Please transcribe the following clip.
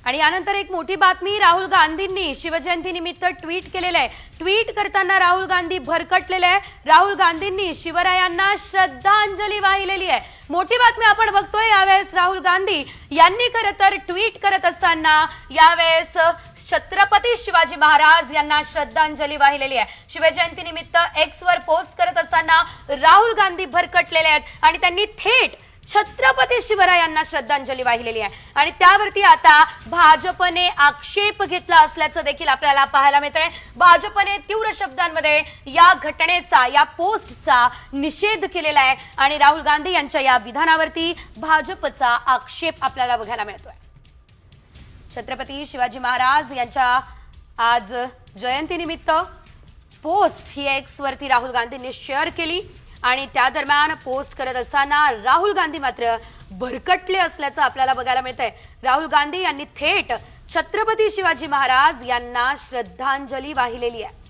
आणि यानंतर एक मोठी बातमी, राहुल गांधींनी शिवजयंतीनिमित्त ट्विट केलेलं आहे। ट्विट करताना राहुल गांधी भरकटलेले आहे। राहुल गांधींनी शिवरायांना श्रद्धांजली वाहिलेली आहे। मोठी बातमी आपण बघतोय। यावेळेस राहुल गांधी यांनी खरं तर ट्विट करत असताना यावेळेस छत्रपती शिवाजी महाराज यांना श्रद्धांजली वाहिलेली आहे। शिवजयंतीनिमित्त एक्स वर पोस्ट करत असताना राहुल गांधी भरकटलेले आहेत आणि त्यांनी थेट छत्रपती शिवरायांना श्रद्धांजली वाहिलेली आहे। आणि त्यावरती आता भाजपने आक्षेप घेतला असल्याचं देखील आपल्याला पाहायला मिळतंय। भाजपने तीव्र शब्दांमध्ये या घटनेचा, या पोस्टचा निषेध केलेला आहे आणि राहुल गांधी यांच्या या विधानावरती भाजपचा आक्षेप आपल्याला बघायला मिळतोय। छत्रपती शिवाजी महाराज यांच्या आज जयंतीनिमित्त पोस्ट ही एक्स वरती राहुल गांधींनी शेअर केली आणि त्या दरम्यान पोस्ट करत असताना राहुल गांधी मात्र भरकटले असल्याचं आपल्याला बघायला मिळतंय। राहुल गांधी यांनी थेट छत्रपती शिवाजी महाराज यांना श्रद्धांजली वाहिलेली आहे।